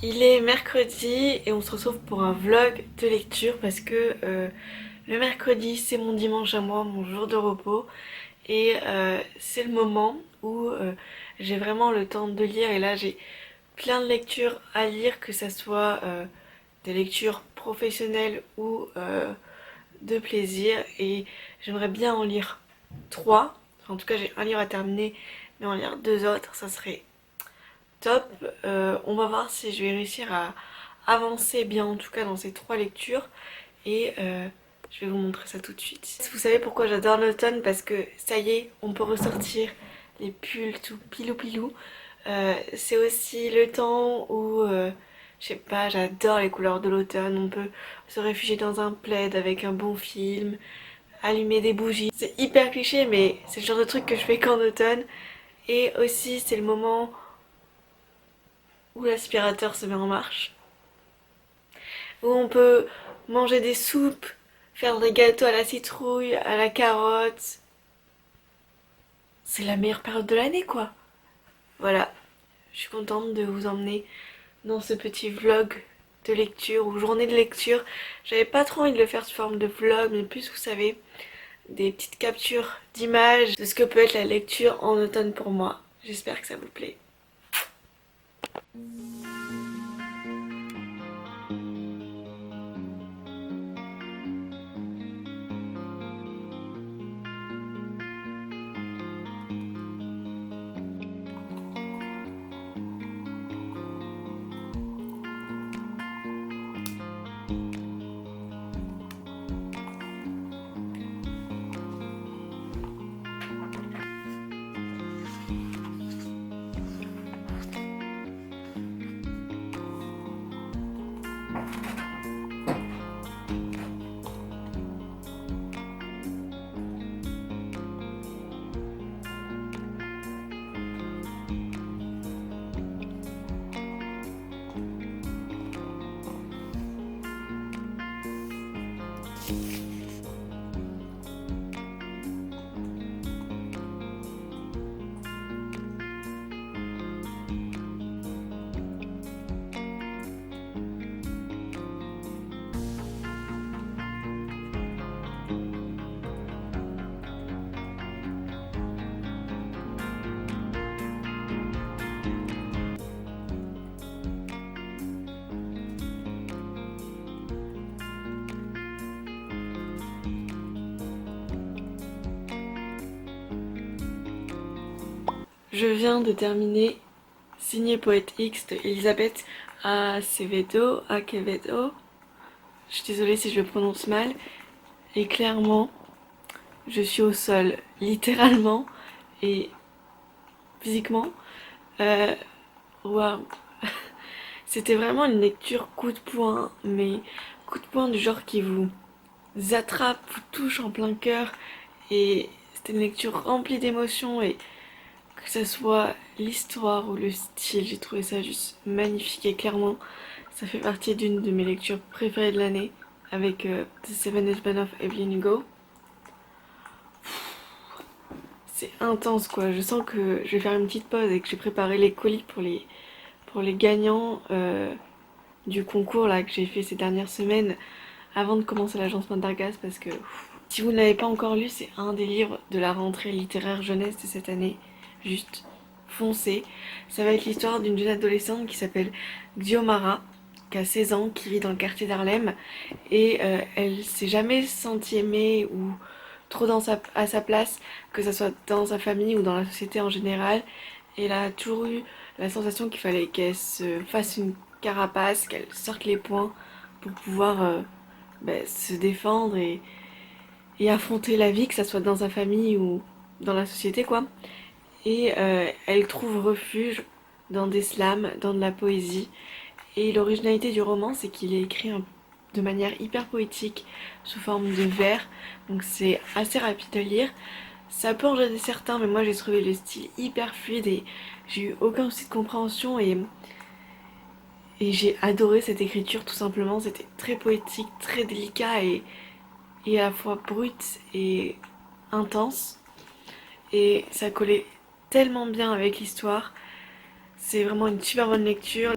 Il est mercredi et on se retrouve pour un vlog de lecture parce que le mercredi c'est mon dimanche à moi, mon jour de repos et c'est le moment où j'ai vraiment le temps de lire et là j'ai plein de lectures à lire, que ça soit des lectures professionnelles ou de plaisir, et j'aimerais bien en lire trois. Enfin, en tout cas j'ai un livre à terminer, mais en lire deux autres ça serait top. On va voir si je vais réussir à avancer bien en tout cas dans ces trois lectures et je vais vous montrer ça tout de suite. Vous savez pourquoi j'adore l'automne? Parce que ça y est, on peut ressortir les pulls tout pilou pilou. C'est aussi le temps où, je sais pas, j'adore les couleurs de l'automne. On peut se réfugier dans un plaid avec un bon film, allumer des bougies. C'est hyper cliché mais c'est le genre de truc que je fais qu'en automne. Et aussi c'est le moment où l'aspirateur se met en marche, où on peut manger des soupes, faire des gâteaux à la citrouille, à la carotte. C'est la meilleure période de l'année, quoi. Voilà, je suis contente de vous emmener dans ce petit vlog de lecture ou journée de lecture. J'avais pas trop envie de le faire sous forme de vlog, mais plus, vous savez, des petites captures d'images de ce que peut être la lecture en automne pour moi. J'espère que ça vous plaît. Je viens de terminer Signé Poète X de Elisabeth Acevedo. Je suis désolée si je le prononce mal. Et clairement, je suis au sol, littéralement et physiquement. Euh, Waouh, c'était vraiment une lecture coup de poing, mais coup de poing du genre qui vous attrape, vous touche en plein cœur. Et c'était une lecture remplie d'émotions, et que ce soit l'histoire ou le style, j'ai trouvé ça juste magnifique, et clairement ça fait partie d'une de mes lectures préférées de l'année avec The Seven Husbands of Evelyn Hugo. C'est intense quoi, je sens que je vais faire une petite pause et que j'ai préparé les colis pour les gagnants du concours là que j'ai fait ces dernières semaines avant de commencer l'agence Mandargas, parce que si vous ne l'avez pas encore lu, c'est un des livres de la rentrée littéraire jeunesse de cette année. Juste foncez. Ça va être l'histoire d'une jeune adolescente qui s'appelle Xiomara, qui a 16 ans, qui vit dans le quartier d'Harlem, et elle s'est jamais sentie aimée ou trop à sa place, que ce soit dans sa famille ou dans la société en général. Et elle a toujours eu la sensation qu'il fallait qu'elle se fasse une carapace, qu'elle sorte les poings pour pouvoir se défendre et affronter la vie, que ce soit dans sa famille ou dans la société quoi. Et elle trouve refuge dans des slams, dans de la poésie. Et l'originalité du roman, c'est qu'il est écrit de manière hyper poétique, sous forme de vers. Donc c'est assez rapide à lire. Ça peut en gêner certains, mais moi j'ai trouvé le style hyper fluide et j'ai eu aucun souci de compréhension, et j'ai adoré cette écriture tout simplement. C'était très poétique, très délicat et à la fois brut et intense. Et ça collait tellement bien avec l'histoire. C'est vraiment une super bonne lecture.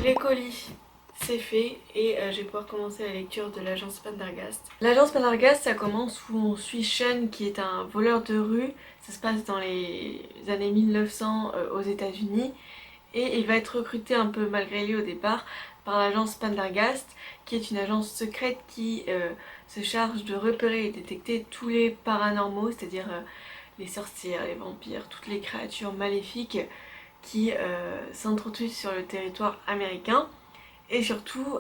les colis, c'est fait et je vais pouvoir commencer la lecture de l'agence Pendergast. L'agence Pendergast, ça commence où on suit Sean qui est un voleur de rue. Ça se passe dans les années 1900 aux États-Unis et il va être recruté un peu malgré lui au départ par l'agence Pendergast qui est une agence secrète qui se charge de repérer et détecter tous les paranormaux, c'est-à-dire les sorcières, les vampires, toutes les créatures maléfiques qui s'introduisent sur le territoire américain et surtout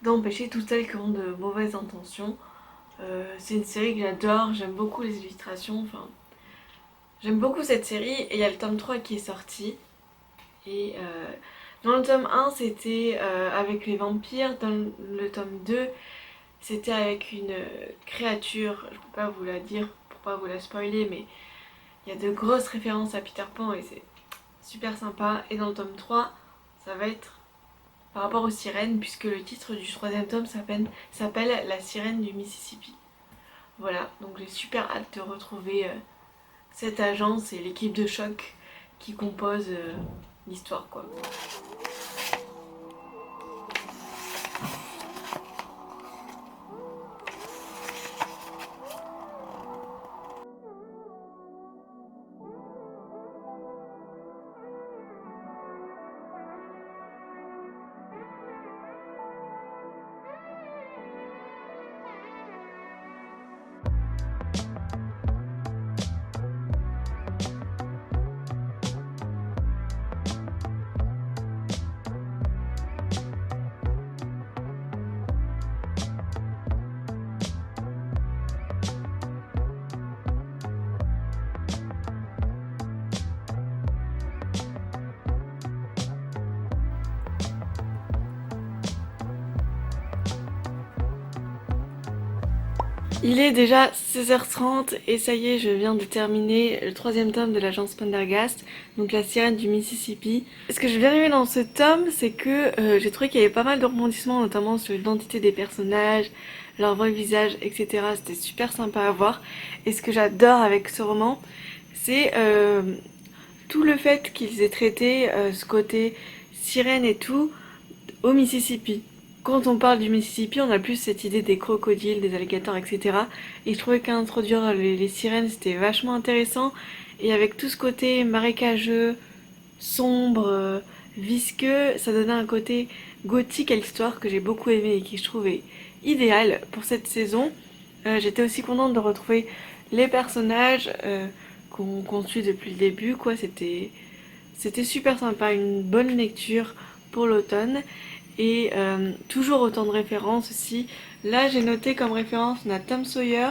d'empêcher toutes celles qui ont de mauvaises intentions. C'est une série que j'adore, j'aime beaucoup les illustrations, enfin j'aime beaucoup cette série et il y a le tome 3 qui est sorti et dans le tome 1 c'était avec les vampires, dans le tome 2 c'était avec une créature, je peux pas vous la dire pour pas vous la spoiler mais il y a de grosses références à Peter Pan et c'est super sympa. Et dans le tome 3, ça va être par rapport aux sirènes, puisque le titre du troisième tome s'appelle La sirène du Mississippi. Voilà, donc j'ai super hâte de retrouver cette agence et l'équipe de choc qui compose l'histoire, quoi. Il est déjà 16h30 et ça y est, je viens de terminer le troisième tome de l'agence Pendergast, donc La sirène du Mississippi. Ce que j'ai bien aimé dans ce tome, c'est que j'ai trouvé qu'il y avait pas mal de rebondissements, notamment sur l'identité des personnages, leur vrai visage, etc. C'était super sympa à voir. Et ce que j'adore avec ce roman, c'est tout le fait qu'ils aient traité ce côté sirène et tout au Mississippi. Quand on parle du Mississippi, on a plus cette idée des crocodiles, des alligators, etc. Et je trouvais qu'introduire les sirènes, c'était vachement intéressant. Et avec tout ce côté marécageux, sombre, visqueux, ça donnait un côté gothique à l'histoire que j'ai beaucoup aimé et qui je trouvais idéal pour cette saison. J'étais aussi contente de retrouver les personnages qu'on suit depuis le début, quoi. C'était super sympa, une bonne lecture pour l'automne. Et toujours autant de références aussi. Là j'ai noté comme référence, on a Tom Sawyer.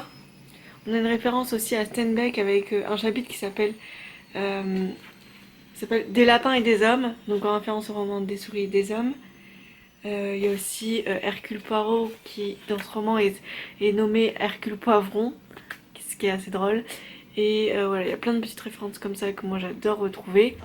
On a une référence aussi à Steinbeck avec un chapitre qui euh, s'appelle Des lapins et des hommes, donc en référence au roman Des souris et des hommes. Il y a aussi Hercule Poirot qui dans ce roman est nommé Hercule Poivron, ce qui est assez drôle. Et voilà, il y a plein de petites références comme ça que moi j'adore retrouver.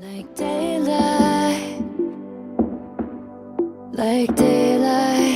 Like daylight, like daylight.